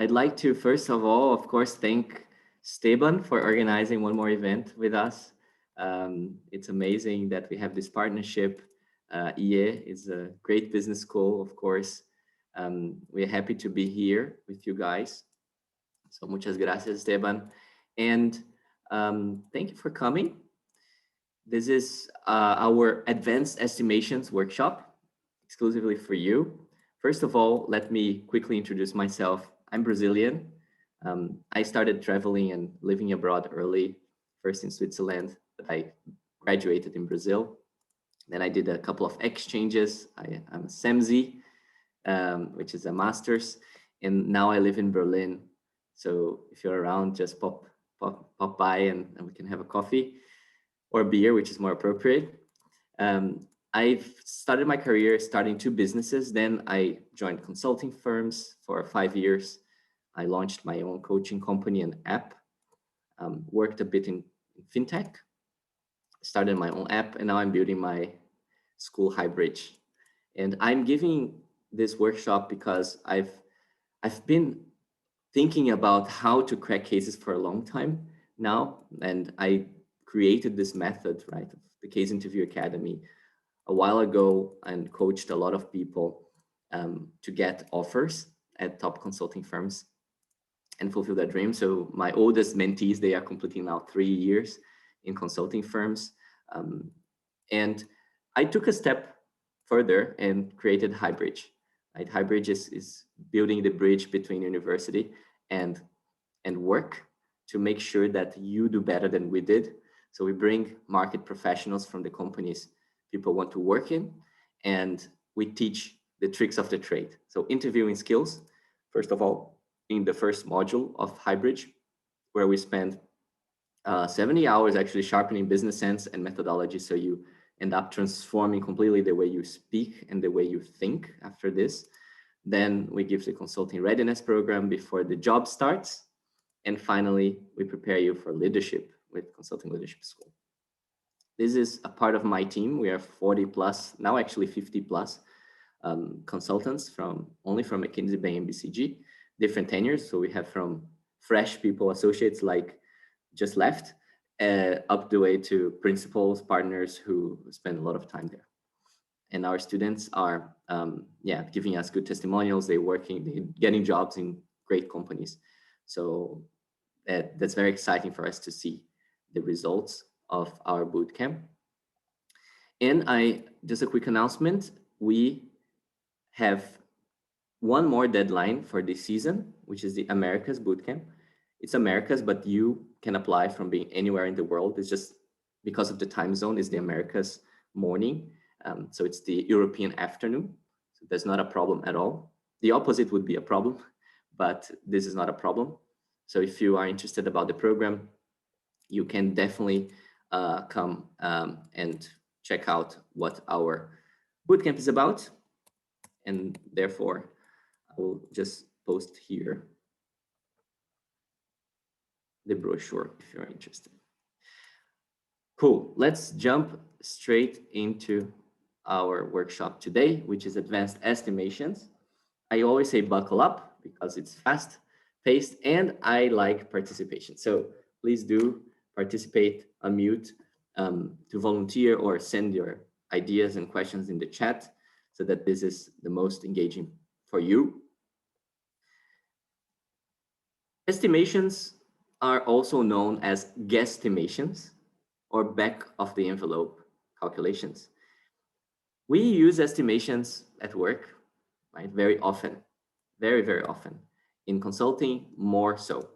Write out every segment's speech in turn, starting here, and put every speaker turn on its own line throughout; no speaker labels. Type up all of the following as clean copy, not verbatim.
I'd like to, first of all, of course, thank Steban for organizing one more event with us. It's amazing that we have this partnership. IE is a great business school, of course. We're happy to be here with you guys. So muchas gracias, Esteban. And thank you for coming. This is our advanced estimations workshop exclusively for you. First of all, let me quickly introduce myself. I'm Brazilian. I started traveling and living abroad early, first in Switzerland, but I graduated in Brazil. Then I did a couple of exchanges. I'm a SEMSI, which is a master's, and now I live in Berlin. So if you're around, just pop by and we can have a coffee or beer, which is more appropriate. I've started my career starting two businesses. Then I joined consulting firms for 5 years. I launched my own coaching company and app, worked a bit in fintech, started my own app, and now I'm building my school hybrid. And I'm giving this workshop because I've been thinking about how to crack cases for a long time now, and I created this method, right, of the Case Interview Academy a while ago and coached a lot of people to get offers at top consulting firms and fulfill their dream. So my oldest mentees, they are completing now 3 years in consulting firms. And I took a step further and created Hybridge. Right? Hybridge is building the bridge between university and work to make sure that you do better than we did. So we bring market professionals from the companies people want to work in, and we teach the tricks of the trade. So interviewing skills, first of all, in the first module of Hybridge, where we spend 70 hours actually sharpening business sense and methodology. So you end up transforming completely the way you speak and the way you think after this. Then we give the consulting readiness program before the job starts. And finally, we prepare you for leadership with Consulting Leadership School. This is a part of my team. We are 40 plus, now actually 50 plus consultants only from McKinsey, Bain, and BCG, different tenures. So we have from fresh people, associates like just left, up the way to principals, partners who spend a lot of time there. And our students are, giving us good testimonials. They're getting jobs in great companies. So that's very exciting for us to see the results of our bootcamp. And just a quick announcement, we have one more deadline for this season, which is the Americas Bootcamp. It's Americas, but you can apply from being anywhere in the world. It's just because of the time zone, is the Americas morning. So it's the European afternoon. So that's not a problem at all. The opposite would be a problem, but this is not a problem. So if you are interested about the program, you can definitely come and check out what our bootcamp is about. And therefore, I will just post here the brochure if you're interested. Cool. Let's jump straight into our workshop today, which is advanced estimations. I always say buckle up because it's fast paced and I like participation. So please do participate, unmute to volunteer or send your ideas and questions in the chat so that this is the most engaging for you. Estimations are also known as guesstimations or back of the envelope calculations. We use estimations at work, right? Very often, very, very often. In consulting, more so.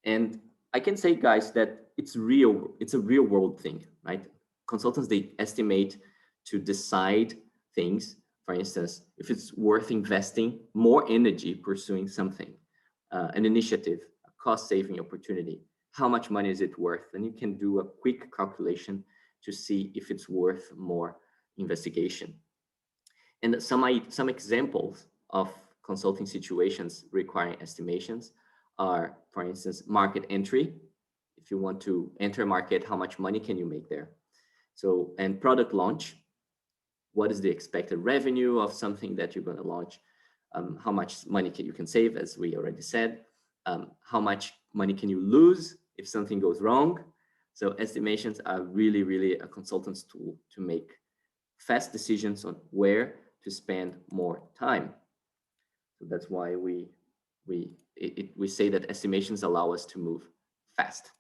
And I can say, guys, that it's a real world thing, right? Consultants, they estimate to decide things. For instance, if it's worth investing more energy pursuing something, an initiative, a cost-saving opportunity, how much money is it worth? And you can do a quick calculation to see if it's worth more investigation. And some examples of consulting situations requiring estimations are, for instance, market entry. If you want to enter a market, how much money can you make there? So, and product launch, what is the expected revenue of something that you're going to launch? how much money you can save, as we already said, how much money can you lose if something goes wrong. So estimations are really, really a consultant's tool to make fast decisions on where to spend more time. So that's why we say that estimations allow us to move fast.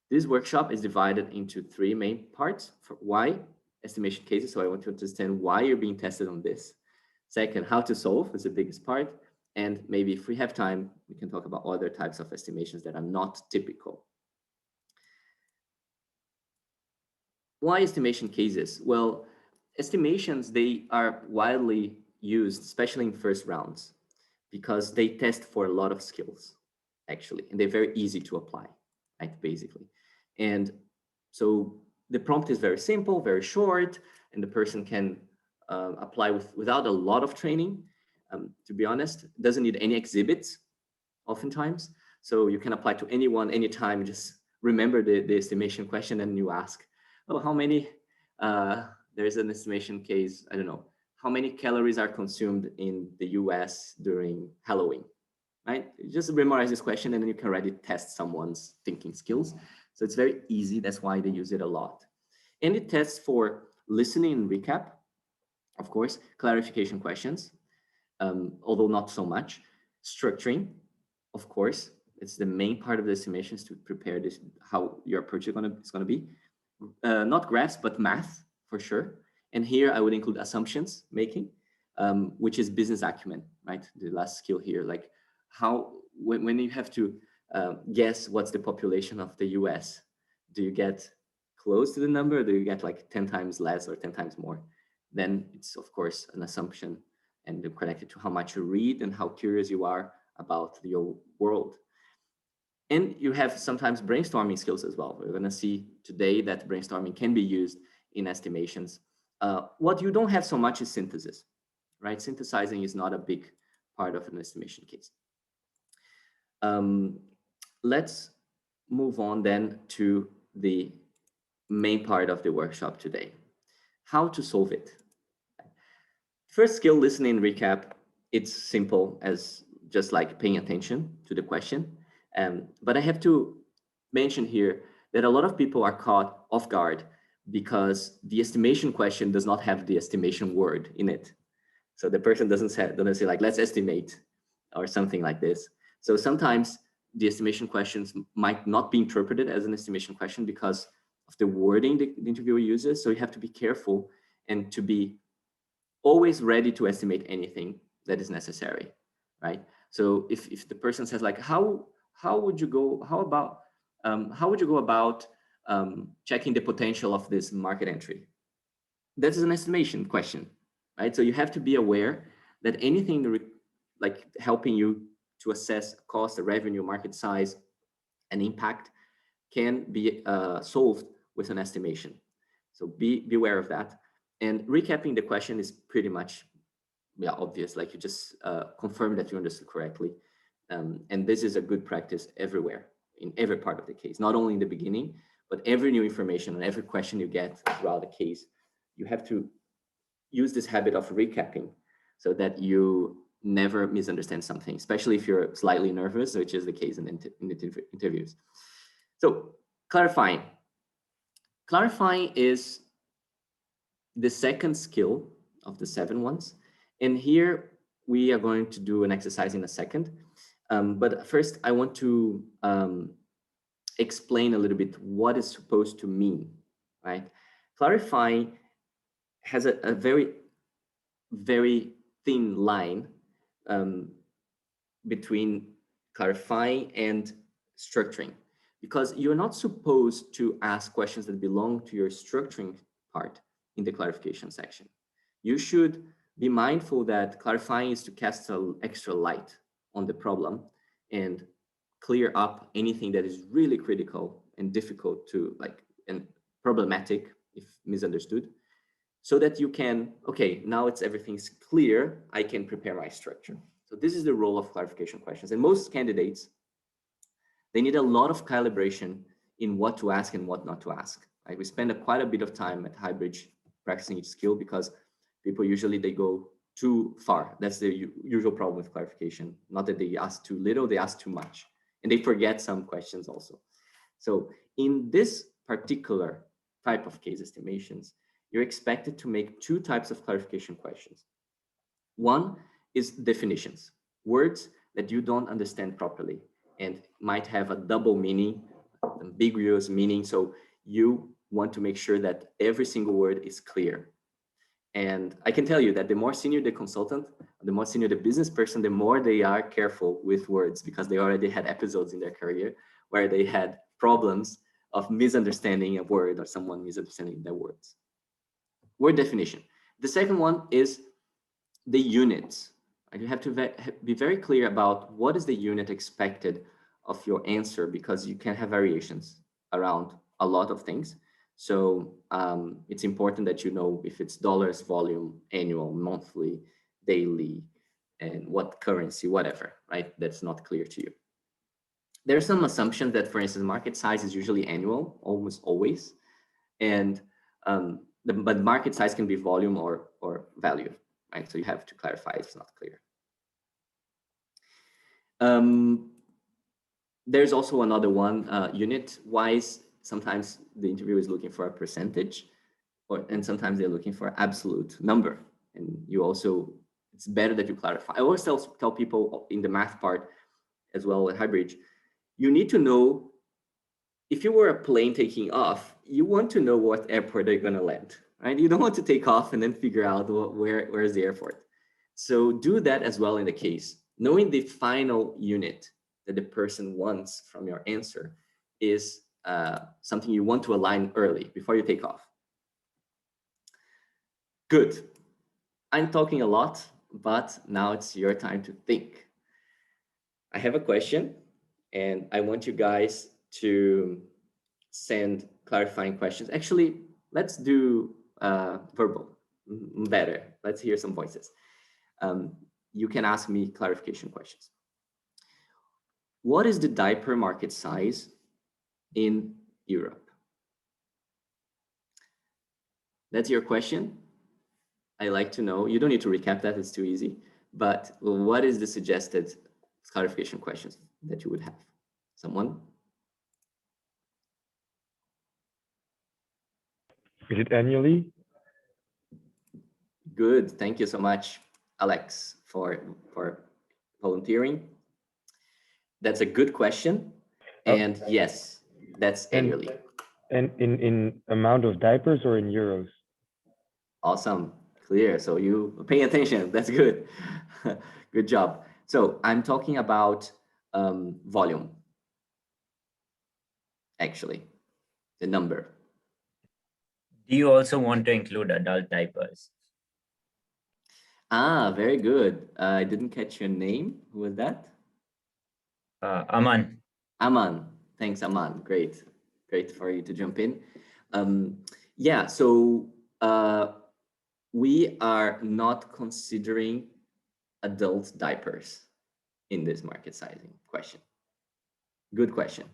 This workshop is divided into three main parts. For why estimation cases, so I want to understand why you're being tested on this. Second, how to solve is the biggest part. And maybe if we have time, we can talk about other types of estimations that are not typical. Why estimation cases? Well, estimations, they are widely used, especially in first rounds, because they test for a lot of skills, actually, and they're very easy to apply, right, basically. And so the prompt is very simple, very short, and the person can apply without a lot of training. To be honest, it doesn't need any exhibits oftentimes. So you can apply to anyone, anytime, just remember the estimation question and you ask, oh, how many, there's an estimation case, I don't know, how many calories are consumed in the US during Halloween, right? You just memorize this question and then you can already test someone's thinking skills. So it's very easy. That's why they use it a lot. And it tests for listening and recap, of course, clarification questions, although not so much, structuring, of course, it's the main part of the estimations to prepare this, how your approach is going to be. Not graphs, but math for sure. And here I would include assumptions making, which is business acumen, right? The last skill here, like how, when you have to guess what's the population of the US, do you get close to the number or do you get like 10 times less or 10 times more? Then it's of course an assumption and connected to how much you read and how curious you are about your world. And you have sometimes brainstorming skills as well. We're going to see today that brainstorming can be used in estimations. What you don't have so much is synthesis, right? Synthesizing is not a big part of an estimation case. Let's move on then to the main part of the workshop today, how to solve it. First skill, listening recap. It's simple as just like paying attention to the question. But I have to mention here that a lot of people are caught off guard because the estimation question does not have the estimation word in it. So the person doesn't say like, let's estimate or something like this. So sometimes the estimation questions might not be interpreted as an estimation question because of the wording the interviewer uses. So you have to be careful and to be always ready to estimate anything that is necessary, right? So if the person says like, how would you go about checking the potential of this market entry? That is an estimation question, right? So you have to be aware that anything like helping you to assess cost, the revenue, market size, and impact can be solved with an estimation. So be aware of that. And recapping the question is pretty much obvious, like you just confirm that you understood correctly. And this is a good practice everywhere, in every part of the case, not only in the beginning, but every new information and every question you get throughout the case, you have to use this habit of recapping so that you never misunderstand something, especially if you're slightly nervous, which is the case in interviews. So clarifying. Clarifying is the second skill of the 7 ones. And here we are going to do an exercise in a second. But first I want to explain a little bit what it's supposed to mean, right? Clarifying has a very, very thin line between clarifying and structuring, because you're not supposed to ask questions that belong to your structuring part in the clarification section. You should be mindful that clarifying is to cast an extra light on the problem and clear up anything that is really critical and difficult to and problematic if misunderstood, so that you can, okay, now everything's clear, I can prepare my structure. So this is the role of clarification questions. And most candidates, they need a lot of calibration in what to ask and what not to ask. We spend quite a bit of time at Highbridge practicing each skill because people usually they go too far. That's the usual problem with clarification. Not that they ask too little, they ask too much. And they forget some questions also. So in this particular type of case estimations, you're expected to make two types of clarification questions. One is definitions, words that you don't understand properly and might have a double meaning, ambiguous meaning. So you want to make sure that every single word is clear. And I can tell you that the more senior the consultant, the more senior the business person, the more they are careful with words, because they already had episodes in their career where they had problems of misunderstanding a word or someone misunderstanding their words. Word definition. The second one is the units. You have to be very clear about what is the unit expected of your answer, because you can have variations around a lot of things. So it's important that you know if it's dollars, volume, annual, monthly, daily, and what currency, whatever, right? That's not clear to you. There's some assumptions that, for instance, market size is usually annual, almost always. And but market size can be volume or value, right? So you have to clarify if it's not clear. There's also another one, unit-wise. Sometimes the interviewer is looking for a percentage, and sometimes they're looking for absolute number. And you also, it's better that you clarify. I always tell people in the math part as well at Highbridge, you need to know, if you were a plane taking off, you want to know what airport they're going to land, right? You don't want to take off and then figure out where's the airport. So do that as well in the case. Knowing the final unit that the person wants from your answer is something you want to align early before you take off. Good. I'm talking a lot, but now it's your time to think. I have a question, and I want you guys to send clarifying questions. Actually, let's do verbal, better. Let's hear some voices. You can ask me clarification questions. What is the diaper market size in Europe? That's your question. I like to know. You don't need to recap that, it's too easy. But what is the suggested clarification questions that you would have? Someone?
Is it annually?
Good. Thank you so much, Alex, for volunteering. That's a good question. And yes, that's annually.
And in amount of diapers or in euros?
Awesome. Clear. So you pay attention. That's good. Good job. So I'm talking about volume, actually, the number.
Do you also want to include adult diapers?
Ah, very good. I didn't catch your name. Who was that?
Aman.
Aman. Thanks, Aman. Great. Great for you to jump in. Yeah, so we are not considering adult diapers in this market sizing question. Good question.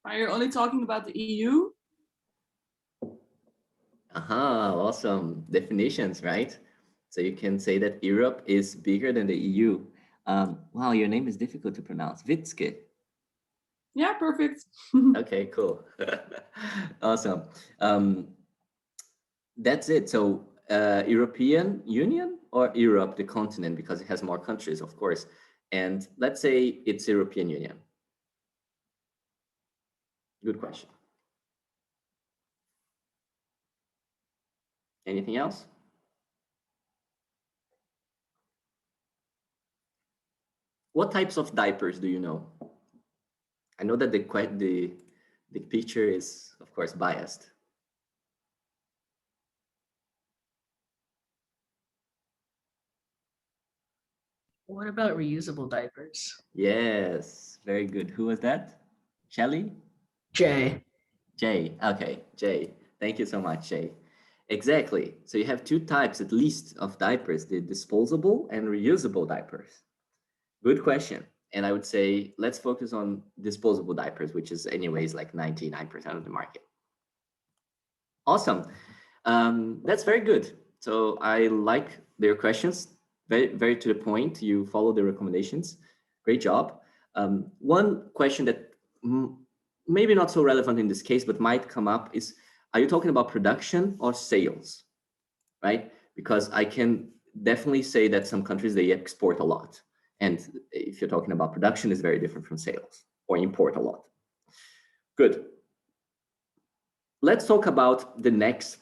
Are you only talking about the EU?
Awesome. Definitions, right? So you can say that Europe is bigger than the EU. Wow, your name is difficult to pronounce. Witzke.
Yeah, perfect.
Okay, cool. Awesome. That's it. So European Union or Europe, the continent, because it has more countries, of course. And let's say it's European Union. Good question. Anything else? What types of diapers do you know? I know that the picture is, of course, biased.
What about reusable diapers?
Yes, very good. Who was that? Shelly?
Jay.
Jay. Okay, Jay. Thank you so much, Jay. Exactly. So you have two types at least of diapers, the disposable and reusable diapers. Good question. And I would say, let's focus on disposable diapers, which is anyways like 99% of the market. Awesome. That's very good. So I like their questions. Very to the point. You follow the recommendations. Great job. One question that maybe not so relevant in this case, but might come up is, are you talking about production or sales, right? Because I can definitely say that some countries, they export a lot. And if you're talking about production, it's very different from sales or import a lot. Good. Let's talk about the next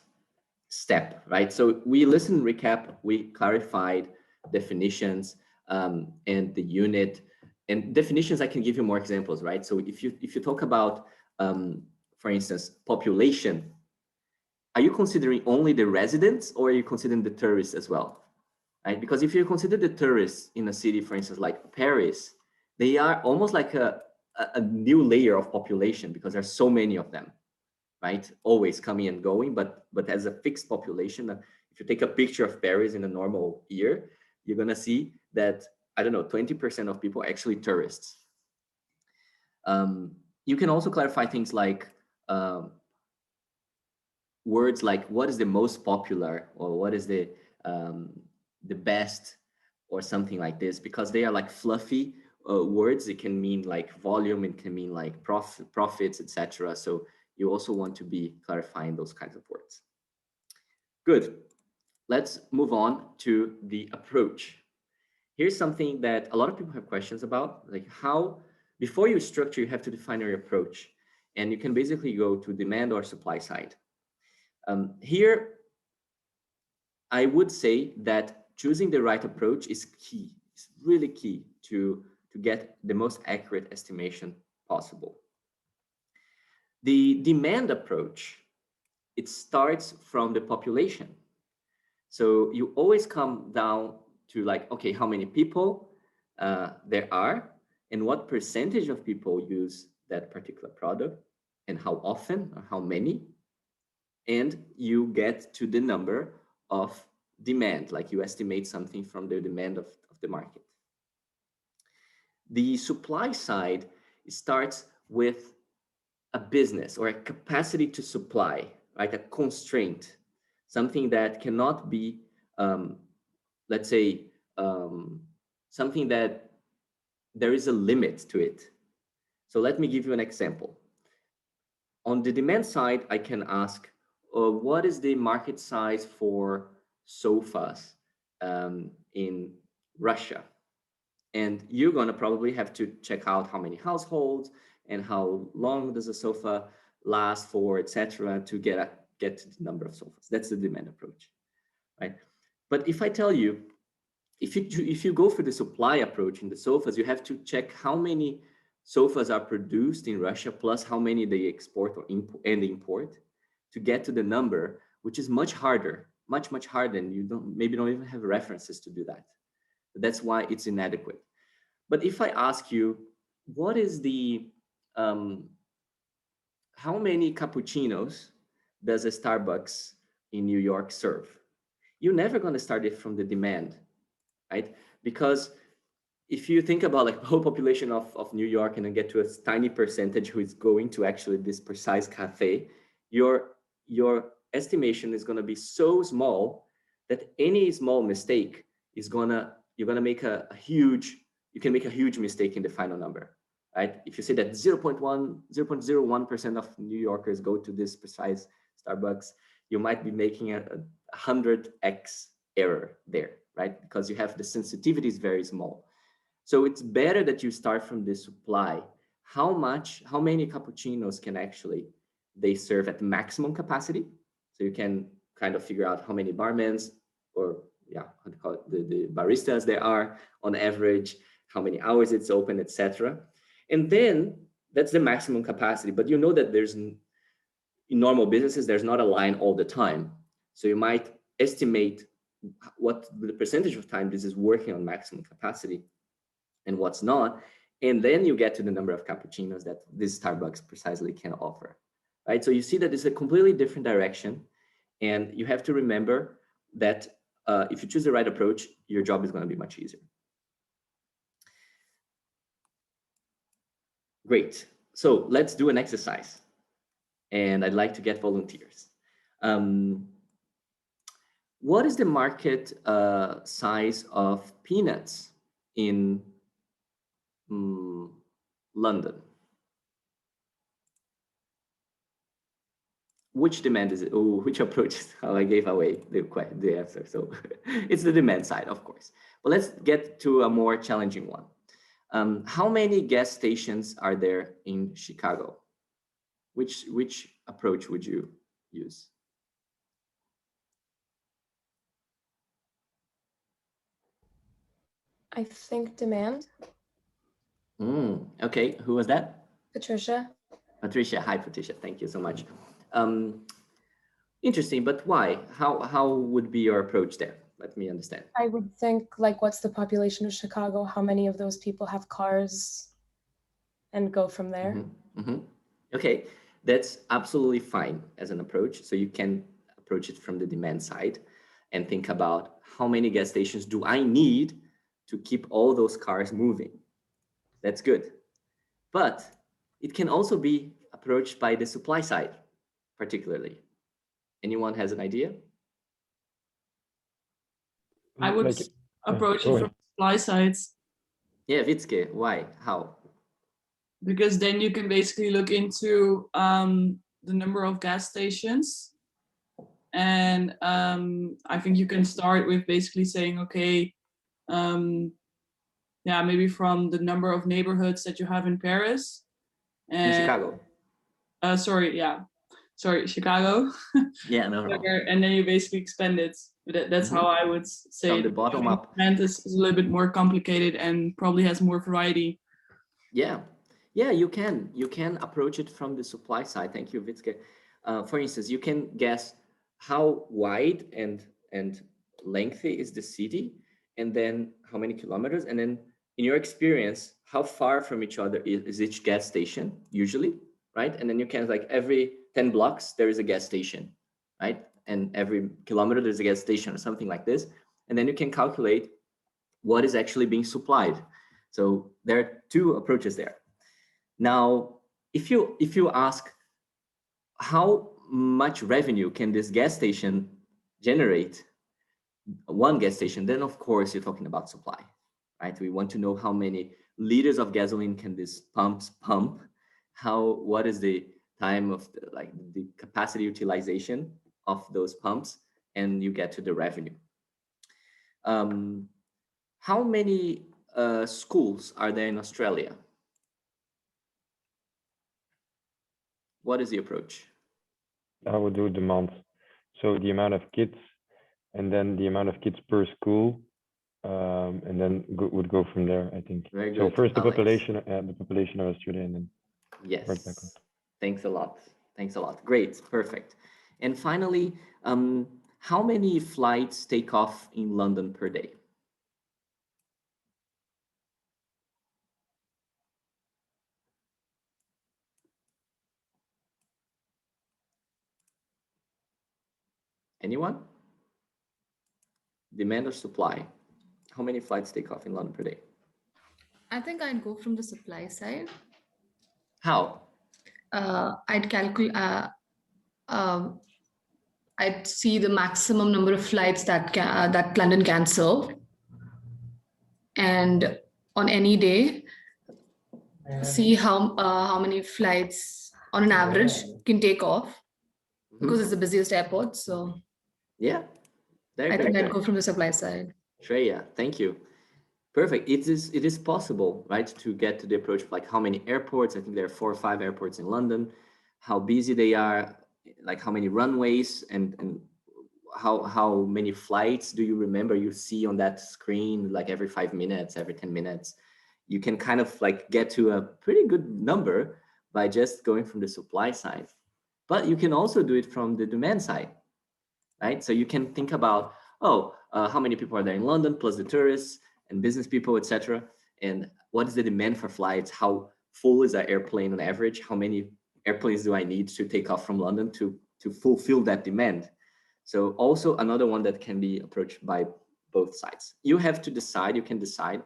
step, right? So we listened, recap, we clarified definitions and the unit. And definitions, I can give you more examples, right? So if you talk about, for instance, population, are you considering only the residents or are you considering the tourists as well, right? Because if you consider the tourists in a city, for instance, like Paris, they are almost like a new layer of population because there's so many of them, right? Always coming and going, but as a fixed population, if you take a picture of Paris in a normal year, you're gonna see that, I don't know, 20% of people are actually tourists. You can also clarify things like words like what is the most popular or what is the best or something like this, because they are like fluffy words. It can mean like volume, it can mean like profits, etc. So you also want to be clarifying those kinds of words. Good. Let's move on to the approach. Here's something that a lot of people have questions about, like how, before you structure, you have to define your approach. And you can basically go to demand or supply side. Here, I would say that choosing the right approach is key. It's really key to get the most accurate estimation possible. The demand approach, it starts from the population. So you always come down to like, okay, how many people there are and what percentage of people use that particular product and how often or how many. And you get to the number of demand, like you estimate something from the demand of the market. The supply side starts with a business or a capacity to supply, right? A constraint, something that cannot be, let's say, something that there is a limit to it. So let me give you an example. On the demand side, I can ask, what is the market size for sofas in Russia? And you're gonna probably have to check out how many households and how long does a sofa last for, etc., to get to the number of sofas. That's the demand approach, right? But if I tell you, if you go for the supply approach in the sofas, you have to check how many sofas are produced in Russia plus how many they export or import to get to the number, which is much harder, much harder, and you maybe don't even have references to do that. That's why it's inadequate. But if I ask you, what is the how many cappuccinos does a Starbucks in New York serve? You're never going to start it from the demand, right? Because if you think about like the whole population of New York and then get to a tiny percentage who is going to actually this precise cafe, your estimation is going to be so small that any small mistake is you're gonna make you can make a huge mistake in the final number, right? If you say that 0.01% of New Yorkers go to this precise Starbucks, you might be making a 100x error there, right? Because you have the sensitivity is very small. So it's better that you start from the supply. How many cappuccinos can actually they serve at maximum capacity? So you can kind of figure out how many barmans or how to call it, the baristas there are on average, how many hours it's open, etc. And then that's the maximum capacity. But you know that in normal businesses, there's not a line all the time. So you might estimate what the percentage of time this is working on maximum capacity and what's not. And then you get to the number of cappuccinos that this Starbucks precisely can offer, right? So you see that it's a completely different direction. And you have to remember that if you choose the right approach, your job is going to be much easier. Great. So let's do an exercise. And I'd like to get volunteers. What is the market size of peanuts in London? Which demand is it? Oh, which approach is how I gave away the answer. So it's the demand side, of course. But let's get to a more challenging one. How many gas stations are there in Chicago? Which approach would you use?
I think demand.
Okay, who was that?
Patricia.
Patricia. Hi, Patricia. Thank you so much. Interesting, but why? How would be your approach there? Let me understand.
I would think, like, what's the population of Chicago? How many of those people have cars? And go from there.
Okay, that's absolutely fine as an approach. So you can approach it from the demand side and think about how many gas stations do I need to keep all those cars moving? That's good. But it can also be approached by the supply side, particularly. Anyone has an idea?
I would
Like,
approach
go
it from supply sides,
Yeah, Vitske, why? How?
because then you can basically look into the number of gas stations. And I think you can start with basically saying, okay, yeah, maybe from the number of neighborhoods that you have in Paris. And,
In Chicago?
Sorry, Chicago.
Yeah, no.
And then you basically expand it. That's how I would say
From
it.
the bottom up.
Demand is a little bit more complicated and probably has more variety.
Yeah, you can approach it from the supply side. Thank you, Vitske. For instance, you can guess how wide and lengthy is the city, and then how many kilometers, and then in your experience, how far from each other is each gas station usually, right? And then you can, like, every 10 blocks there is a gas station, right? And every kilometer there's a gas station or something like this, and then you can calculate what is actually being supplied. So there are two approaches there. Now, if you ask how much revenue can this gas station generate, one gas station, then of course you're talking about supply, right? We want to know how many liters of gasoline can these pumps pump, what is the time of the capacity utilization of those pumps, and you get to the revenue. How many schools are there in Australia? What is the approach?
I would do demand. So the amount of kids, and then the amount of kids per school, and then would go from there, I think.
Very
So
good,
first the
Alex.
population of Australia, and then
Yes.
work back up.
Thanks a lot. Thanks a lot. Great. Perfect. And finally, how many flights take off in London per day? Anyone? Demand or supply? How many flights take off in London per day?
I think I'd go from the supply side.
How?
I'd calculate. I'd see the maximum number of flights that London can serve, and on any day, see how many flights on an average can take off, because it's the busiest airport. So
Yeah.
I think I'd go from the supply side.
Shreya, thank you. Perfect. It is possible, right, to get to the approach of like how many airports. I think there are 4 or 5 airports in London, how busy they are, like how many runways, and how many flights do you remember you see on that screen, like every 5 minutes, every 10 minutes. You can kind of like get to a pretty good number by just going from the supply side. But you can also do it from the demand side, right? So you can think about, how many people are there in London, plus the tourists and business people, etc. And what is the demand for flights? How full is that airplane on average? How many airplanes do I need to take off from London to fulfill that demand? So also another one that can be approached by both sides. You have to decide, you can decide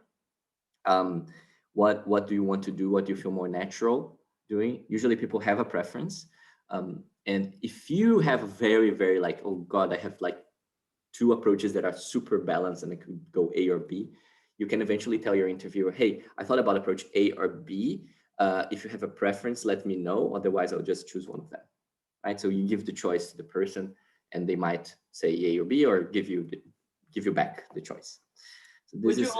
what do you want to do, what do you feel more natural doing. Usually people have a preference. And if you have a very, very like, oh God, I have like two approaches that are super balanced and it could go A or B, you can eventually tell your interviewer, hey, I thought about approach A or B. If you have a preference, let me know. Otherwise, I'll just choose one of them, right? So you give the choice to the person and they might say A or B or give you back the choice. So this is,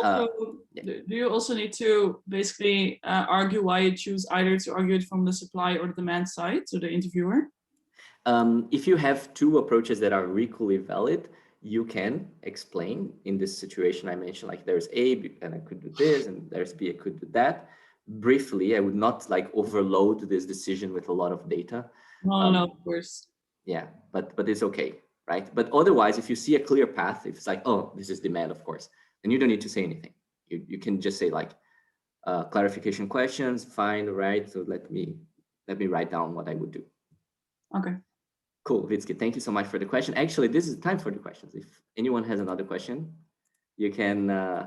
do you also need to basically argue why you choose either to argue it from the supply or the demand side to the interviewer?
If you have two approaches that are equally valid, you can explain in this situation I mentioned, like there's A and I could do this, and there's B, I could do that. Briefly, I would not like overload this decision with a lot of data.
No, of course.
Yeah, but it's okay, right? But otherwise, if you see a clear path, if it's like, oh, this is demand, of course, then you don't need to say anything. You can just say like clarification questions, fine, right? So let me write down what I would do.
Okay.
Cool, Vitsky, thank you so much for the question. Actually, this is time for the questions. If anyone has another question, you can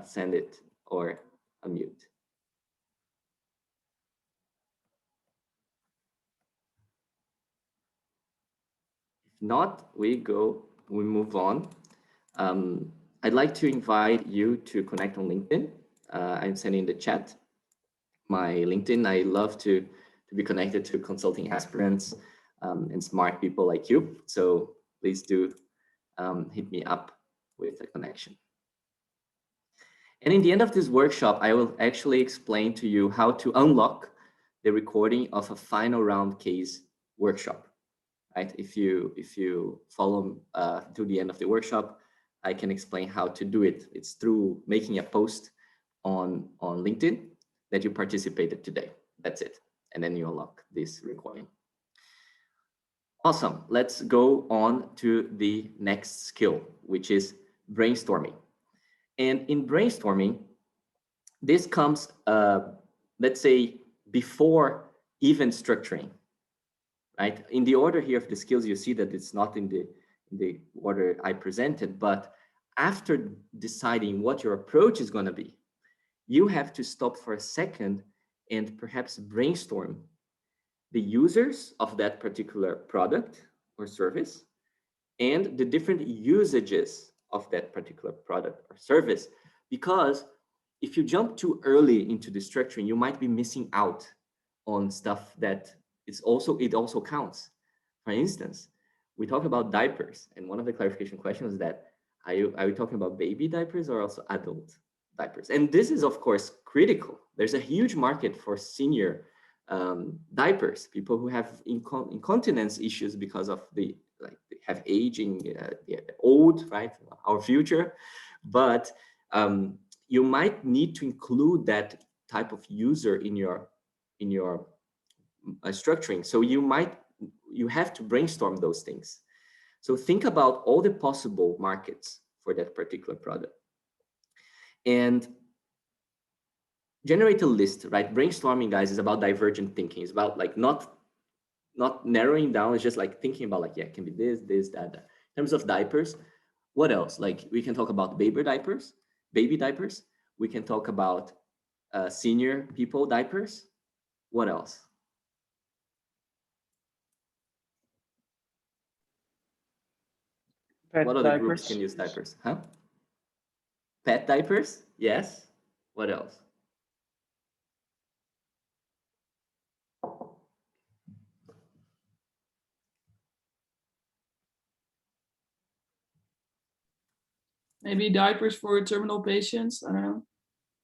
send it or unmute. If not, we move on. I'd like to invite you to connect on LinkedIn. I'm sending the chat my LinkedIn. I love to be connected to consulting aspirants and smart people like you. So please do hit me up with a connection. And in the end of this workshop, I will actually explain to you how to unlock the recording of a final round case workshop. Right? If you follow to the end of the workshop, I can explain how to do it. It's through making a post on LinkedIn that you participated today. That's it. And then you unlock this recording. Awesome. Let's go on to the next skill, which is brainstorming. And in brainstorming, this comes, let's say, before even structuring, right? In the order here of the skills, you see that it's not in the order I presented, but after deciding what your approach is going to be, you have to stop for a second and perhaps brainstorm the users of that particular product or service and the different usages of that particular product or service. Because if you jump too early into the structuring, you might be missing out on stuff that it also counts. For instance, we talk about diapers, and one of the clarification questions is that are you talking about baby diapers or also adult diapers? And this is of course critical. There's a huge market for senior diapers, people who have incontinence issues because of they have aging, old, right? Our future, but you might need to include that type of user in your structuring. So you have to brainstorm those things. So think about all the possible markets for that particular product and generate a list, right? Brainstorming, guys, is about divergent thinking. It's about like not narrowing down. It's just like thinking about like, yeah, it can be this, that. In terms of diapers, what else? Like we can talk about baby diapers. We can talk about senior people diapers. What else? What other groups can use diapers? Huh? Pet diapers? Yes. What else?
Maybe diapers for terminal patients. I don't know.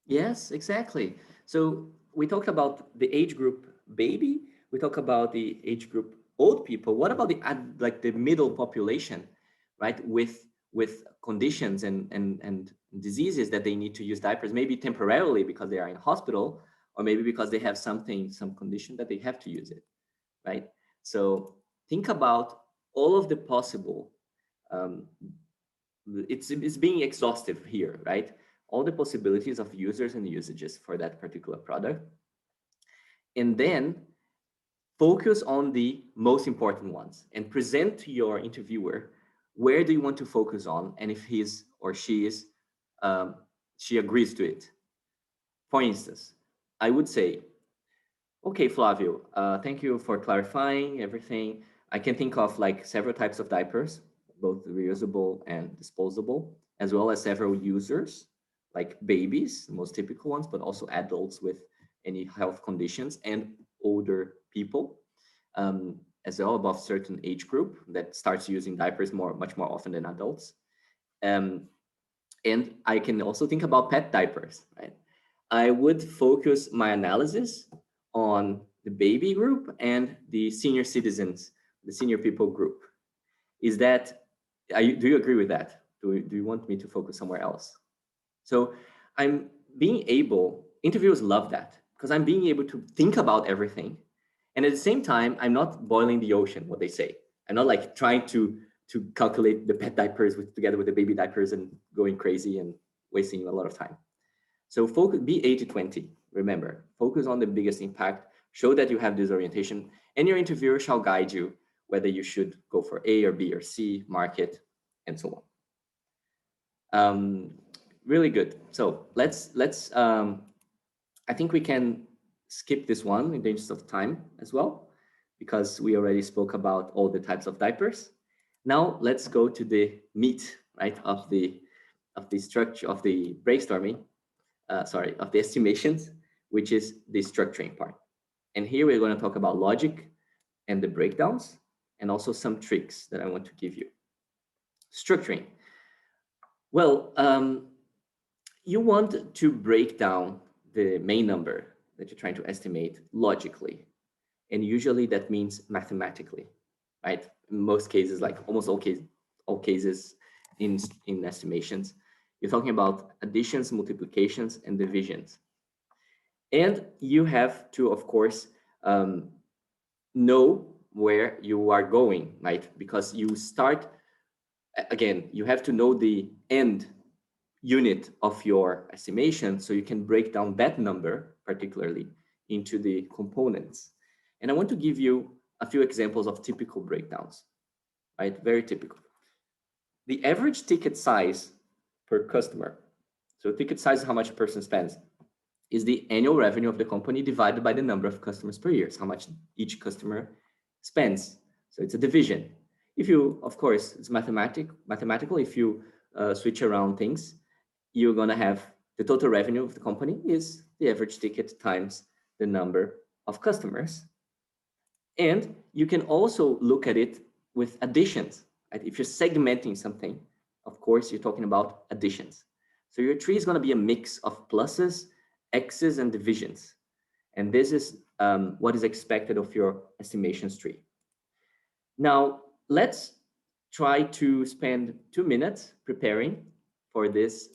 Yes, exactly. So we talked about the age group baby. We talk about the age group old people. What about the middle population, right? With conditions and diseases that they need to use diapers, maybe temporarily because they are in hospital, or maybe because they have some condition that they have to use it, right? So think about all of the possible. It's being exhaustive here, right? All the possibilities of users and usages for that particular product. And then focus on the most important ones and present to your interviewer where do you want to focus on and if he's or she agrees to it. For instance, I would say, okay, Flavio, thank you for clarifying everything. I can think of like several types of diapers. both reusable and disposable, as well as several users, like babies, the most typical ones, but also adults with any health conditions and older people, as well, above certain age group that starts using diapers much more often than adults. And I can also think about pet diapers, right? I would focus my analysis on the baby group and the senior citizens, the senior people group. Is that, do you agree with that? Do you want me to focus somewhere else? So I'm being able, interviewers love that, because I'm being able to think about everything. And at the same time, I'm not boiling the ocean, what they say. I'm not like trying to calculate the pet diapers together with the baby diapers and going crazy and wasting a lot of time. So focus, be 80-20. Remember, focus on the biggest impact, show that you have this orientation, and your interviewer shall guide you whether you should go for A or B or C, market, and so on. Really good. So let's I think we can skip this one in the interest of time as well, because we already spoke about all the types of diapers. Now let's go to the meat, right, of the structure of the brainstorming, of the estimations, which is the structuring part. And here we're going to talk about logic and the breakdowns, and also some tricks that I want to give you. Structuring. Well, you want to break down the main number that you're trying to estimate logically. And usually that means mathematically, right? In most cases, like almost all cases in estimations, you're talking about additions, multiplications, and divisions. And you have to, of course, know where you are going, right? Because you start, again, you have to know the end unit of your estimation so you can break down that number particularly into the components. And I want to give you a few examples of typical breakdowns, right? Very typical. The average ticket size per customer, so ticket size is how much a person spends, is the annual revenue of the company divided by the number of customers per year, so how much each customer spends. So it's a division. If you, of course, it's mathematical, if you switch around things, you're going to have the total revenue of the company is the average ticket times the number of customers. And you can also look at it with additions. Right? If you're segmenting something, of course, you're talking about additions. So your tree is going to be a mix of pluses, x's, and divisions. And this is what is expected of your estimations tree. Now, let's try to spend 2 minutes preparing for this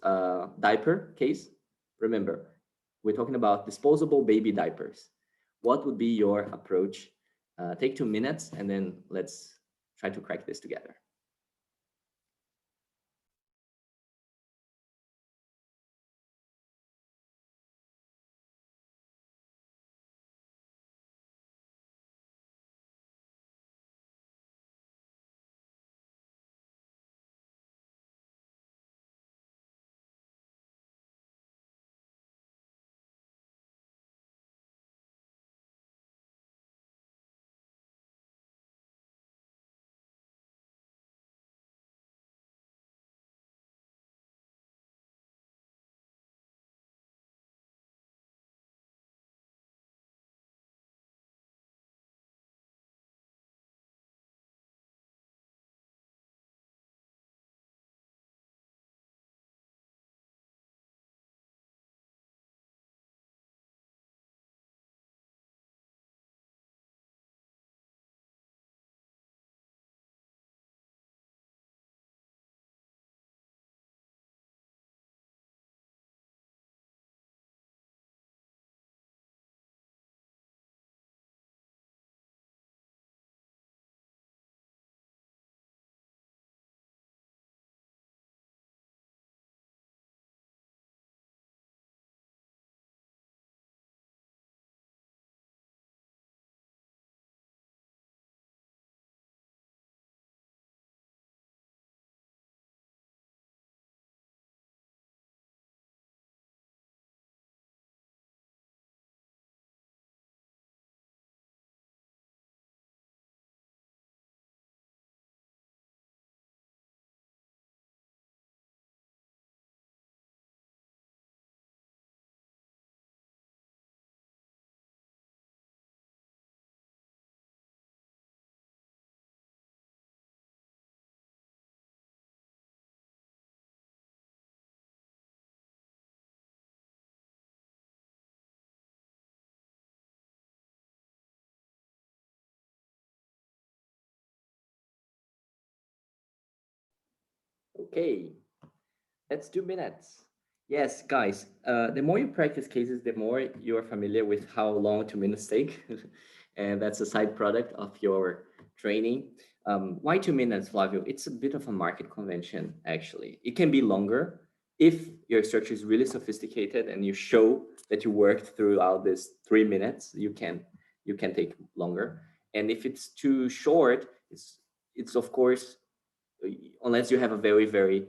diaper case. Remember, we're talking about disposable baby diapers. What would be your approach? Take 2 minutes and then let's try to crack this together. Okay, that's 2 minutes. Yes, guys, the more you practice cases, the more you are familiar with how long 2 minutes take. And that's a side product of your training. Why 2 minutes, Flavio? It's a bit of a market convention, actually. It can be longer if your structure is really sophisticated and you show that you worked throughout this 3 minutes, you can take longer. And if it's too short, it's of course, unless you have a very, very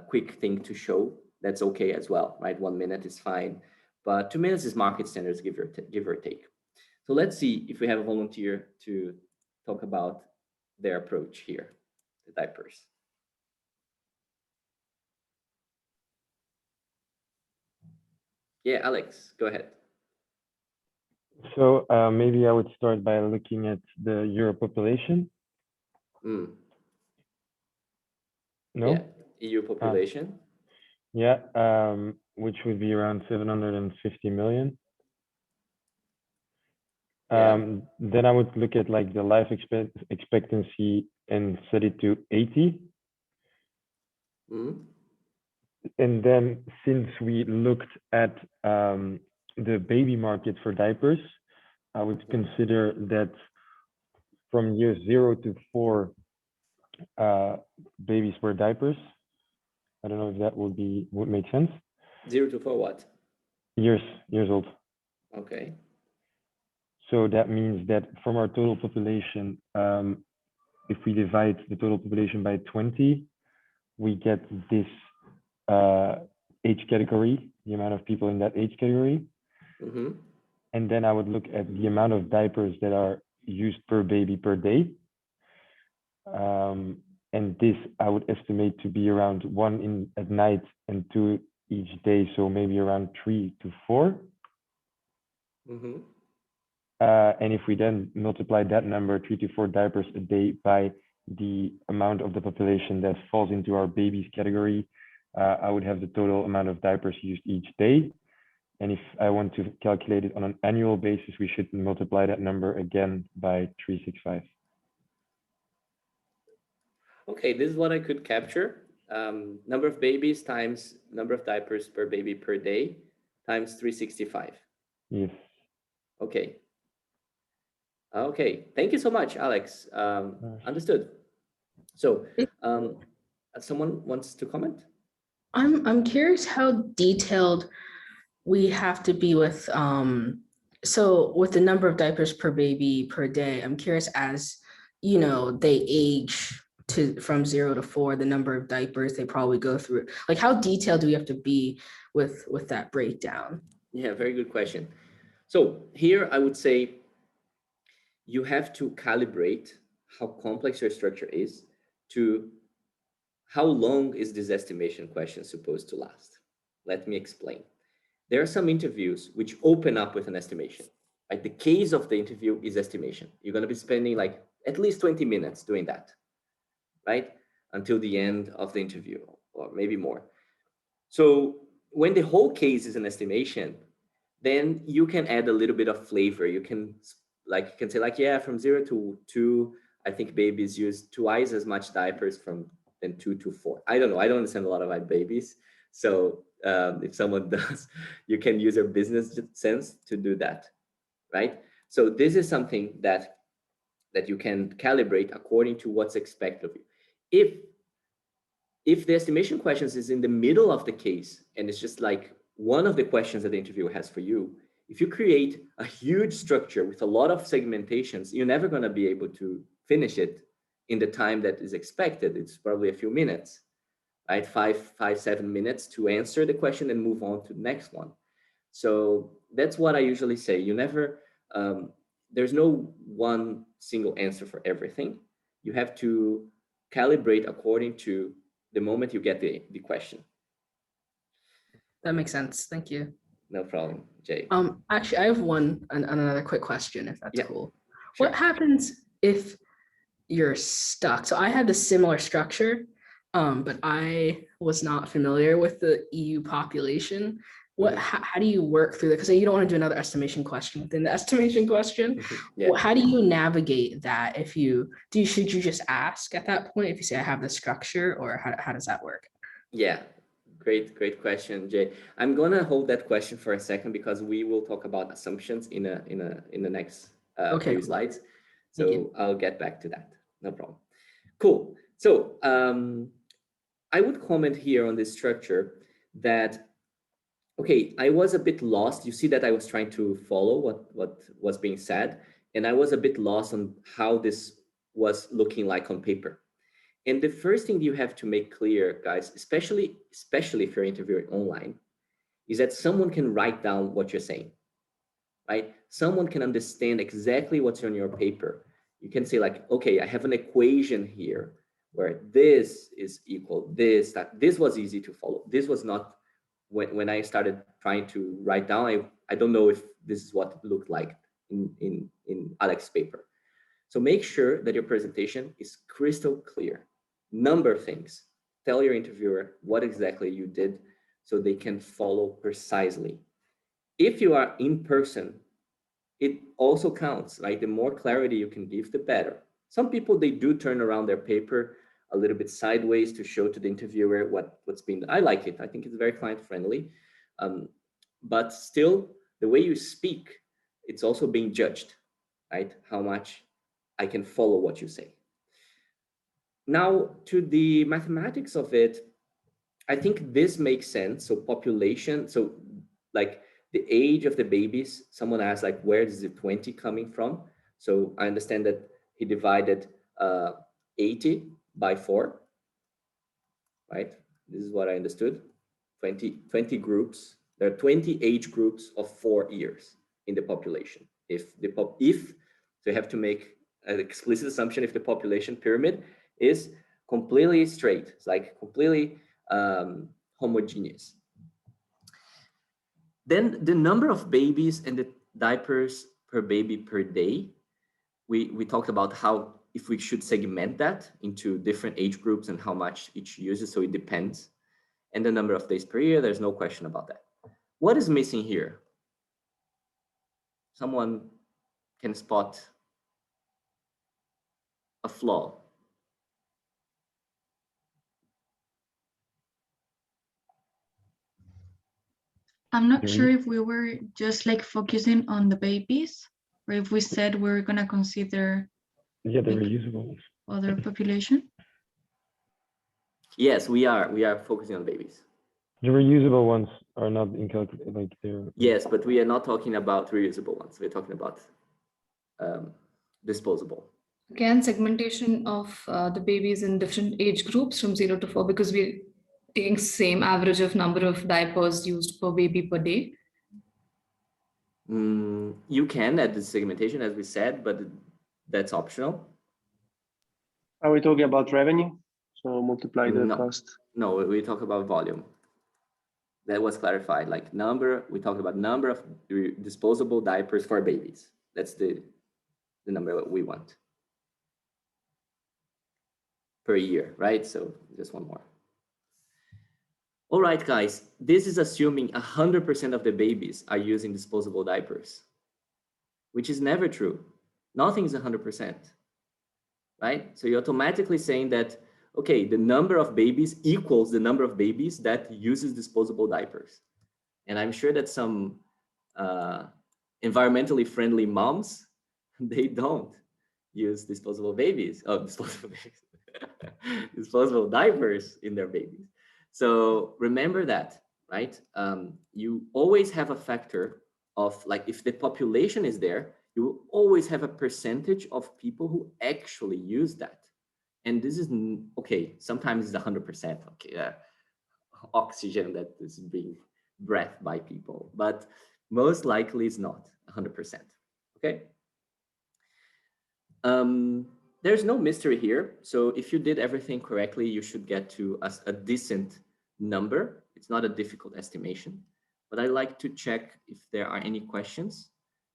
quick thing to show, that's okay as well, right? 1 minute is fine, but 2 minutes is market standards, give or take. So let's see if we have a volunteer to talk about their approach here, the diapers. Yeah, Alex, go ahead.
So maybe I would start by looking at the Euro population.
Mm.
No?
Yeah, EU population.
Yeah, which would be around 750 million.
Yeah.
Then I would look at like the life expectancy and set it to 80.
Mm.
And then since we looked at the baby market for diapers, I would consider that from year 0 to 4, babies wear diapers. I don't know if that would make sense.
0 to 4 what?
Years old.
Okay.
So that means that from our total population, if we divide the total population by 20, we get this age category, the amount of people in that age category.
Mm-hmm.
And then I would look at the amount of diapers that are used per baby per day. And this I would estimate to be around 1 at night and 2 each day. So maybe around 3 to 4.
Mm-hmm.
And if we then multiply that number, 3 to 4 diapers a day, by the amount of the population that falls into our babies category, I would have the total amount of diapers used each day. And if I want to calculate it on an annual basis, we should multiply that number again by 365.
Okay, this is what I could capture. Number of babies times number of diapers per baby per day times 365.
Yes.
Okay. Okay, thank you so much, Alex. Understood. So, someone wants to comment?
I'm curious how detailed we have to be with so with the number of diapers per baby per day. I'm curious, as you know, they age from 0 to 4, the number of diapers they probably go through. Like, how detailed do we have to be with that breakdown?
Yeah, very good question. So here I would say you have to calibrate how complex your structure is to how long is this estimation question supposed to last. Let me explain. There are some interviews which open up with an estimation. Like the case of the interview is estimation. You're going to be spending like at least 20 minutes doing that, right? Until the end of the interview, or maybe more. So when the whole case is an estimation, then you can add a little bit of flavor. You can say like, yeah, from 0 to 2, I think babies use twice as much diapers than 2 to 4. I don't know. I don't understand a lot about babies. So if someone does, you can use your business sense to do that, right? So this is something that you can calibrate according to what's expected of you. If the estimation questions is in the middle of the case and it's just like one of the questions that the interviewer has for you, if you create a huge structure with a lot of segmentations, you're never going to be able to finish it in the time that is expected. It's probably a few minutes, right? 7 minutes to answer the question and move on to the next one. So that's what I usually say. You never, there's no one single answer for everything. You have to calibrate according to the moment you get the question.
That makes sense. Thank you.
No problem, Jay.
Actually, I have another quick question, if that's cool.
Sure.
What happens if you're stuck? So I had a similar structure, but I was not familiar with the EU population. What, how do you work through that? Because you don't want to do another estimation question within the estimation question.
Yeah.
How do you navigate that? If you do, should you just ask at that point if you say I have the structure, or how does that work?
Yeah, great question, Jay. I'm gonna hold that question for a second because we will talk about assumptions in the next
Okay,
few
cool.
slides.
Thank
So
you.
I'll get back to that. No problem. Cool. So I would comment here on this structure that, okay, I was a bit lost. You see that I was trying to follow what was being said, and I was a bit lost on how this was looking like on paper. And the first thing you have to make clear, guys, especially if you're interviewing online, is that someone can write down what you're saying, right? Someone can understand exactly what's on your paper. You can say like, okay, I have an equation here where this is equal this, that. This was easy to follow. This was not, when I started trying to write down, I don't know if this is what it looked like in Alex's paper. So make sure that your presentation is crystal clear. Number things. Tell your interviewer what exactly you did so they can follow precisely. If you are in person, it also counts, right? The more clarity you can give, the better. Some people, they do turn around their paper a little bit sideways to show to the interviewer what's been, I like it. I think it's very client friendly. But still, the way you speak, it's also being judged, right? How much I can follow what you say. Now, to the mathematics of it, I think this makes sense. So population, so like the age of the babies, someone asked like, where is the 20 coming from? So I understand that he divided 80 by 4, right? This is what I understood. 20 groups. There are 20 age groups of 4 years in the population. If so you have to make an explicit assumption if the population pyramid is completely straight. It's like completely homogeneous. Then the number of babies and the diapers per baby per day. We talked about how if we should segment that into different age groups and how much each uses, so it depends. And the number of days per year, there's no question about that. What is missing here? Someone can spot a flaw.
I'm not sure if we were just like focusing on the babies, or if we said we're gonna consider
the
like
reusable ones.
other population.
Yes, we are focusing on babies.
The reusable ones are not incalculable, like they're.
Yes, but we are not talking about reusable ones. We're talking about disposable.
Again, segmentation of the babies in different age groups from 0 to 4, because we're taking same average of number of diapers used per baby per day.
You can add the segmentation, as we said, but that's optional.
Are we talking about revenue? So multiply the cost?
No, we talk about volume. That was clarified, like number, we talked about number of disposable diapers for babies. That's the number that we want per year, right? So just one more. All right, guys, this is assuming 100% of the babies are using disposable diapers, which is never true. Nothing is 100%, right? So you're automatically saying that, okay, the number of babies equals the number of babies that uses disposable diapers. And I'm sure that some environmentally friendly moms, they don't use disposable disposable diapers in their babies. So remember that, right? You always have a factor of like, if the population is there, you will always have a percentage of people who actually use that. And this is, okay, sometimes it's 100%, okay, oxygen that is being breathed by people, but most likely it's not 100%, okay? There's no mystery here. So if you did everything correctly, you should get to a decent number. It's not a difficult estimation, but I'd like to check if there are any questions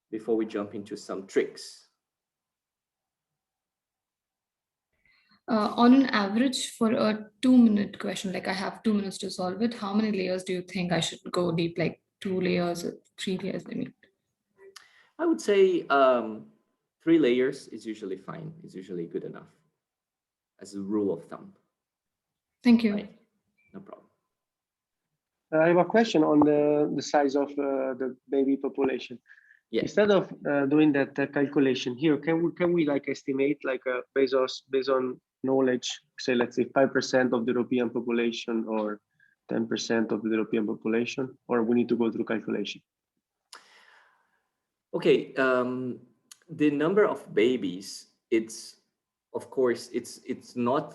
before we jump into some tricks.
On an average, for a 2-minute question, like I have 2 minutes to solve it, how many layers do you think I should go deep, like 2 layers or 3 layers, I mean?
I would say 3 layers is usually fine. It's usually good enough as a rule of thumb.
Thank you.
Right? No problem.
I have a question on the size of the baby population.
Yeah.
Instead of doing that calculation here, can we like estimate like based on knowledge, say let's say 5% of the European population or 10% of the European population, or we need to go through calculation?
Okay, the number of babies, it's of course it's not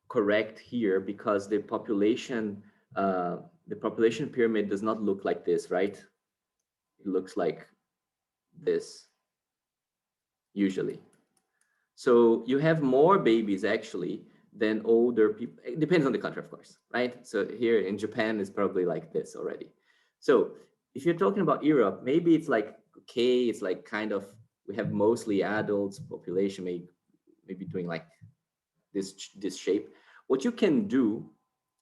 correct here because the population pyramid does not look like this, right? It looks like this usually. So you have more babies actually than older people. It depends on the country, of course, right? So here in Japan, it's probably like this already. So if you're talking about Europe, maybe it's like, okay, it's like kind of, we have mostly adults, population maybe doing like this shape. What you can do,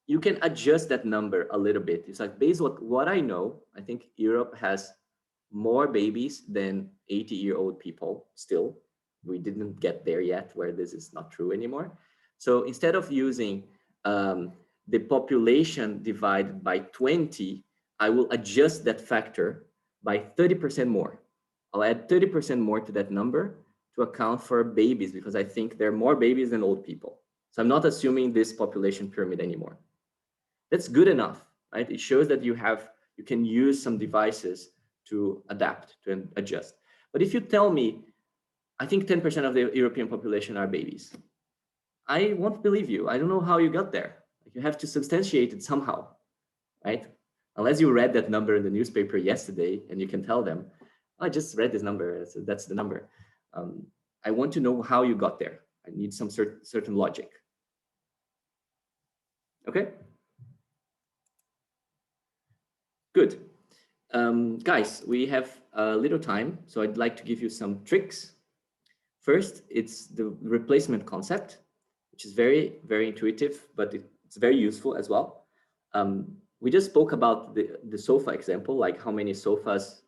you can adjust that number a little bit. It's like based on what I know, I think Europe has more babies than 80-year-old people still. We didn't get there yet where this is not true anymore. So instead of using the population divided by 20, I will adjust that factor by 30% more. I'll add 30% more to that number to account for babies because I think there are more babies than old people. So I'm not assuming this population pyramid anymore. That's good enough, right? It shows that you can use some devices to adapt, to adjust. But if you tell me, I think 10% of the European population are babies, I won't believe you. I don't know how you got there. You have to substantiate it somehow, right? Unless you read that number in the newspaper yesterday and you can tell them, I just read this number, so that's the number. I want to know how you got there. I need some certain logic. Okay? Good. Guys, we have a little time, so I'd like to give you some tricks. First, it's the replacement concept, which is very, very intuitive, but it's very useful as well. We just spoke about the sofa example, like how many sofas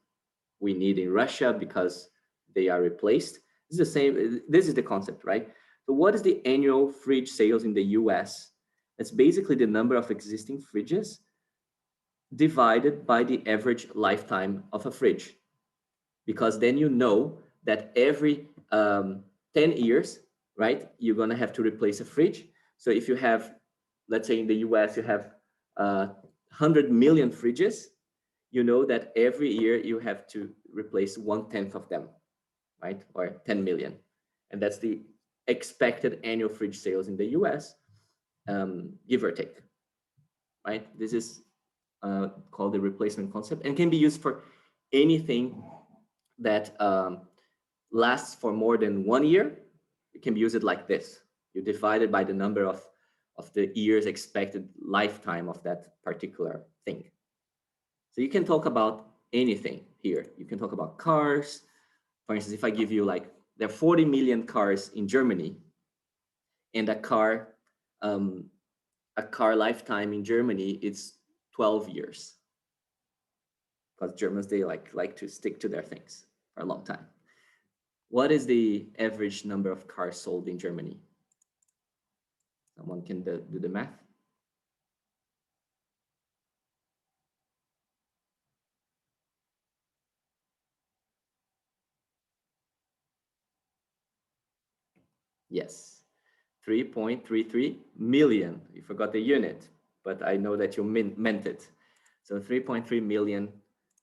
we need in Russia because they are replaced. This is the same, this is the concept, right? So what is the annual fridge sales in the US? It's basically the number of existing fridges divided by the average lifetime of a fridge. Because then you know that every 10 years, right, you're gonna have to replace a fridge. So if you have, let's say in the US, you have 100 million fridges, you know that every year you have to replace 1/10 of them, right? Or 10 million. And that's the expected annual fridge sales in the US, give or take, right? This is called the replacement concept and can be used for anything that lasts for more than 1 year. You can use it like this. You divide it by the number of the years expected lifetime of that particular thing. So you can talk about anything here. You can talk about cars. For instance, if I give you like, there are 40 million cars in Germany, and a car lifetime in Germany, it's 12 years. Because Germans, they like to stick to their things for a long time. What is the average number of cars sold in Germany? Someone can do the math. Yes, 3.33 million. You forgot the unit, but I know that you meant it. So 3.3 million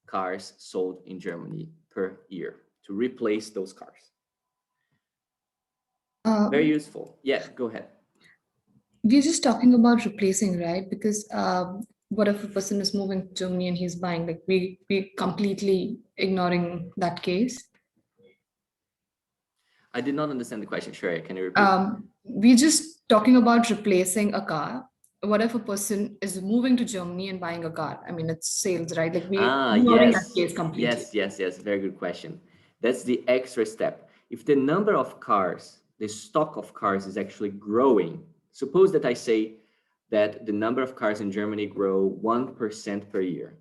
cars sold in Germany per year to replace those cars. Very useful. Yeah, go ahead.
We're just talking about replacing, right? Because what if a person is moving to Germany and he's buying, like we completely ignoring that case?
I did not understand the question. Sure, can you repeat?
We're just talking about replacing a car. What if a person is moving to Germany and buying a car? I mean, it's sales, right? Like we're ignoring that case completely.
Yes. Very good question. That's the extra step. If the number of cars, the stock of cars is actually growing, suppose that I say that the number of cars in Germany grow 1% per year.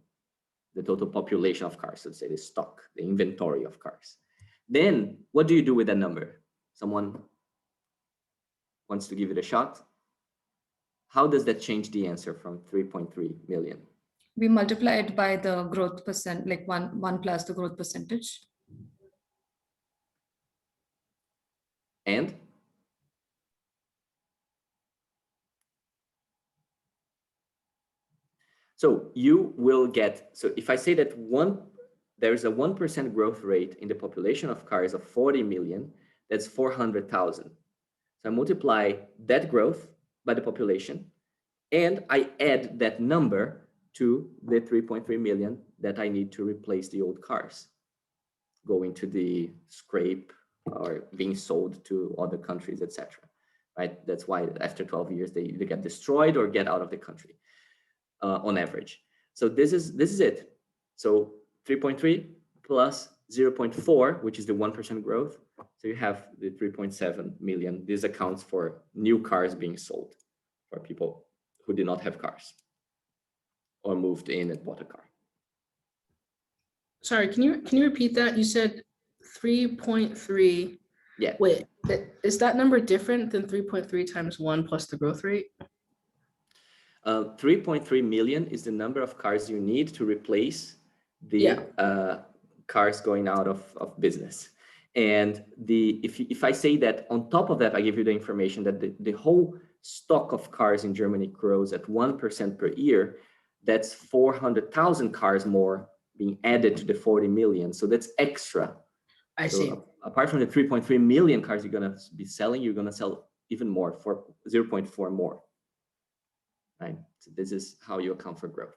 the total population of cars, so to say the stock, the inventory of cars. Then what do you do with that number? Someone wants to give it a shot? How does that change the answer from 3.3 million?
We multiply it by the growth percent, like one plus the growth percentage.
And so you will get, so if I say that there's a 1% growth rate in the population of cars of 40 million, that's 400,000. So I multiply that growth by the population, and I add that number to the 3.3 million that I need to replace the old cars going to the scrape or being sold to other countries, etc. Right? That's why after 12 years they either get destroyed or get out of the country on average. So this is it. So 3.3 plus 0.4, which is the 1% growth. So you have the 3.7 million. This accounts for new cars being sold for people who did not have cars or moved in and bought a car.
Sorry, can you repeat that? You said 3.3.
Yeah.
Wait, is that number different than 3.3 times 1 plus the growth rate?
3.3 million is the number of cars you need to replace the cars going out of business. And if I say that on top of that, I give you the information that the whole stock of cars in Germany grows at 1% per year, that's 400,000 cars more being added to the 40 million. So that's extra.
I see.
Apart from the 3.3 million cars you're going to be selling, you're going to sell even more, for 0.4 more. Right? So this is how you account for growth.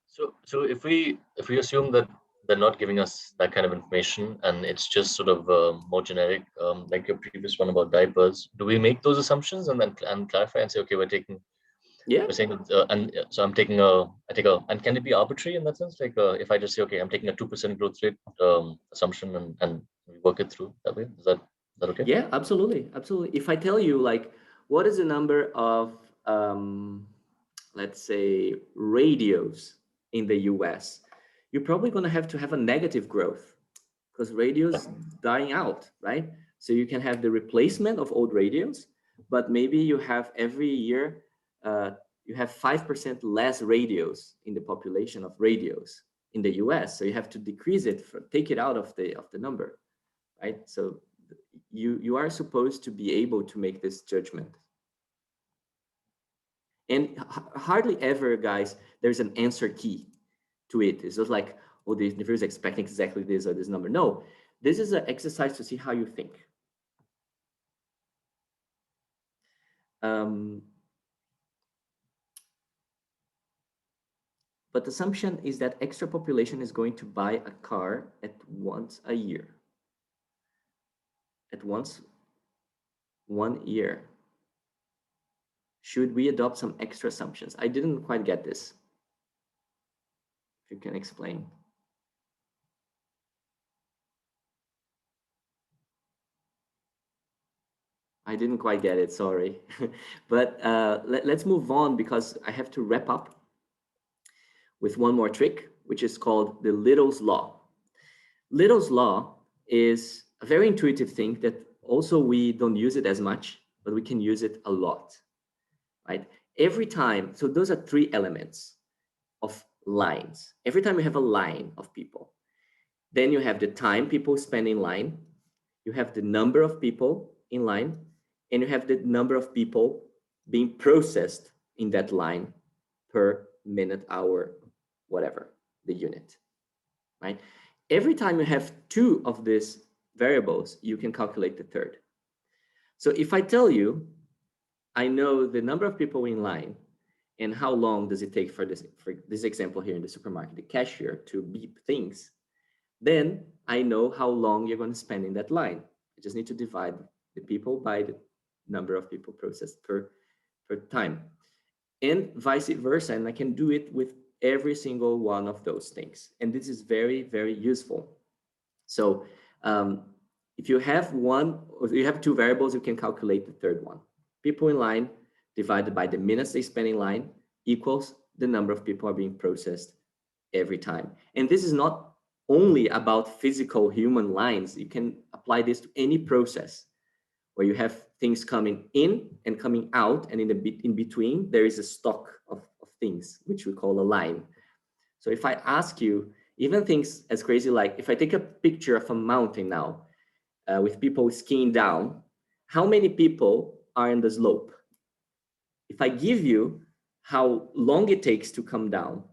So if we assume that they're not giving us that kind of information and it's just sort of more generic, like your previous one about diapers, do we make those assumptions and then clarify and say, okay, we're saying so I'm taking and can it be arbitrary in that sense? Like if I just say, okay, I'm taking a 2% growth rate assumption and we work it through that way. Is that okay?
Yeah, absolutely. If I tell you, like, what is the number of let's say radios in the US, you're probably going to have a negative growth because radios dying out, right? So you can have the replacement of old radios, but maybe you have every year you have 5% less radios in the population of radios in the US. So you have to decrease it, take it out of the number, right? So you are supposed to be able to make this judgment. And hardly ever, guys, there's an answer key to it. It's just like, oh, the universe is expecting exactly this or this number. No, this is an exercise to see how you think. But the assumption is that extra population is going to buy a car at once a year. At once 1 year. Should we adopt some extra assumptions? I didn't quite get this. If you can explain. I didn't quite get it, sorry. But let's move on because I have to wrap up with one more trick, which is called the Little's Law. Little's Law is a very intuitive thing that also we don't use it as much, but we can use it a lot, right? Every time, so those are 3 elements of lines. Every time you have a line of people, then you have the time people spend in line, you have the number of people in line, and you have the number of people being processed in that line per minute, hour, whatever, the unit, right? Every time you have 2 of these variables, you can calculate the third. So if I tell you, I know the number of people in line and how long does it take for this example here in the supermarket, the cashier to beep things, then I know how long you're going to spend in that line. I just need to divide the people by the number of people processed per time, and vice versa. And I can do it with every single one of those things. And this is very, very useful. So if you have 2 variables, you can calculate the third one. People in line divided by the minutes they spend in line equals the number of people are being processed every time. And this is not only about physical human lines. You can apply this to any process where you have things coming in and coming out, and in between, there is a stock of things, which we call a line. So if I ask you, even things as crazy like, if I take a picture of a mountain now, with people skiing down, how many people are in the slope? If I give you how long it takes to come down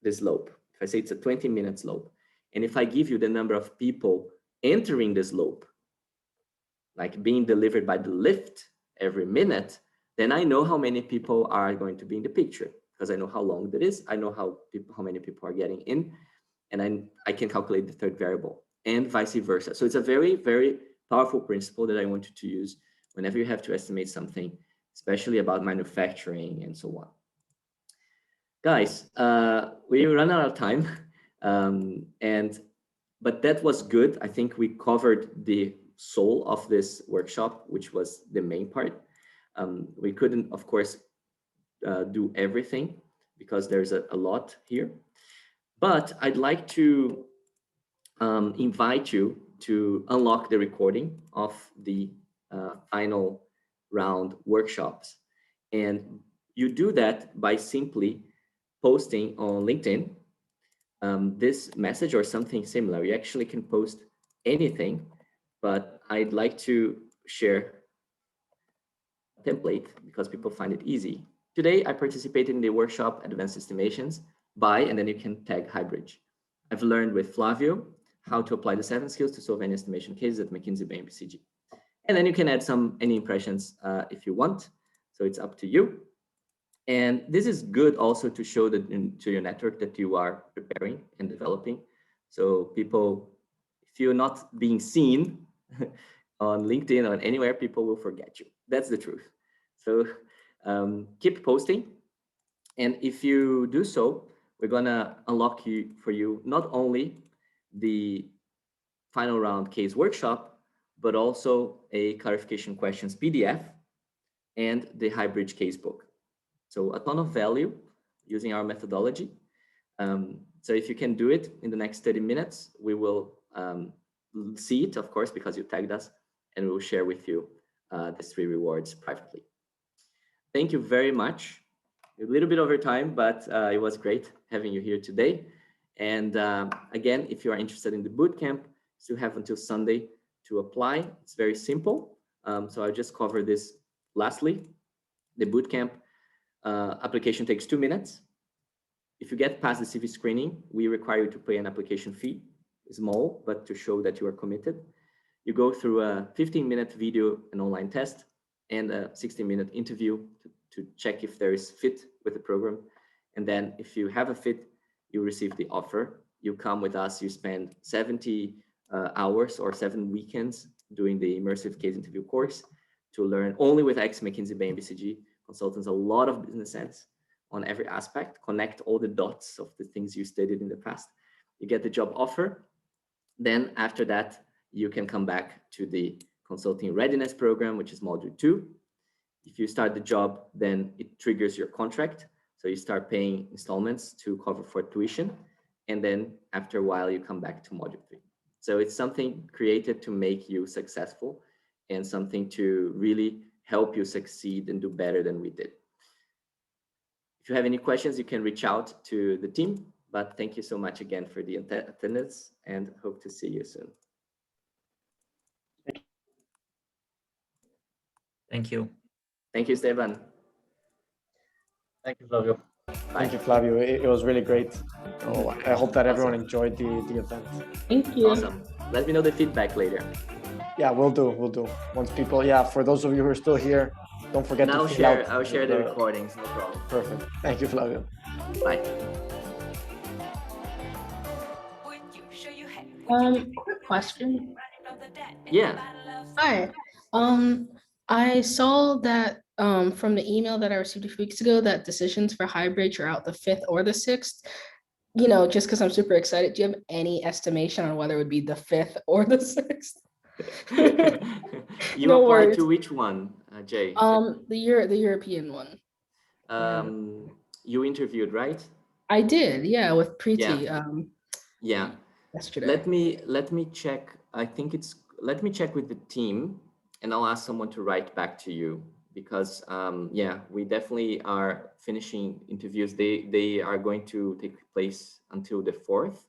the slope, if I say it's a 20-minute slope, and if I give you the number of people entering the slope, like being delivered by the lift every minute, then I know how many people are going to be in the picture, because I know how long that is. I know how many people are getting in, and I can calculate the third variable, and vice versa. So it's a very, very powerful principle that I want you to use whenever you have to estimate something, especially about manufacturing and so on. Guys, we run out of time, but that was good. I think we covered the soul of this workshop, which was the main part. We couldn't, of course, do everything because there's a lot here, but I'd like to invite you to unlock the recording of the final round workshops. And you do that by simply posting on LinkedIn this message or something similar. You actually can post anything, but I'd like to share a template because people find it easy. Today, I participated in the workshop Advanced Estimations by, and then you can tag Highbridge. I've learned with Flavio how to apply the 7 skills to solve any estimation cases at McKinsey Bain BCG. And then you can add any impressions if you want. So it's up to you. And this is good also to show that to your network that you are preparing and developing. So people, if you're not being seen on LinkedIn or anywhere, people will forget you. That's the truth. So keep posting. And if you do so, we're gonna unlock for you not only the final round case workshop, but also a clarification questions PDF and the Highbridge casebook. So a ton of value using our methodology. So if you can do it in the next 30 minutes, we will see it, of course, because you tagged us, and we will share with you these 3 rewards privately. Thank you very much. A little bit over time, but it was great having you here today. And again, if you are interested in the bootcamp, you still have until Sunday to apply. It's very simple. So I'll just cover this lastly. The bootcamp application takes 2 minutes. If you get past the CV screening, we require you to pay an application fee, small, but to show that you are committed. You go through a 15-minute video and online test and a 60-minute interview to check if there is fit with the program. And then if you have a fit, you receive the offer. You come with us, you spend 70 hours or 7 weekends doing the immersive case interview course to learn only with ex-McKinsey Bain BCG consultants a lot of business sense on every aspect, connect all the dots of the things you studied in the past. You get the job offer. Then after that, you can come back to the consulting readiness program, which is module 2. If you start the job, then it triggers your contract. So you start paying installments to cover for tuition. And then after a while, you come back to module 3. So it's something created to make you successful and something to really help you succeed and do better than we did. If you have any questions, you can reach out to the team. But thank you so much again for the attendance and hope to see you soon.
Thank you.
Thank you, Esteban.
Thank you, Flavio.
Thank you, Flavio. It was really great. So I hope that everyone enjoyed the event.
Thank you.
Awesome. Let me know the feedback later.
Yeah, we'll do. Once people, for those of you who are still here, don't forget to fill out.
I'll share the recordings, no problem.
Perfect. Thank you, Flavio.
Bye.
Quick question.
Yeah.
Hi. I saw that from the email that I received a few weeks ago that decisions for Highbridge are out the 5th or the 6th. You know, just because I'm super excited, do you have any estimation on whether it would be the 5th or the 6th?
You
No
applied
worries.
to which one, Jay?
The European one.
You interviewed, right?
I did, yeah, with Preeti.
Yeah.
Yesterday.
Let me check. I think let me check with the team, and I'll ask someone to write back to you, because yeah, we definitely are finishing interviews. They are going to take place until the 4th.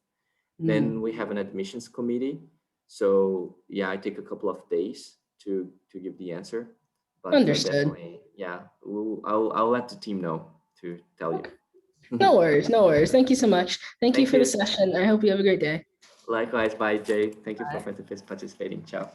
Then we have an admissions committee. So yeah, I take a couple of days to give the answer. But
Understood.
definitely, yeah, I'll let the team know to tell you.
No worries, no worries. Thank you so much. Thank you
Thank
for the
you.
session. I hope you have a great day.
Likewise, bye, Jay. Thank you for participating. Ciao.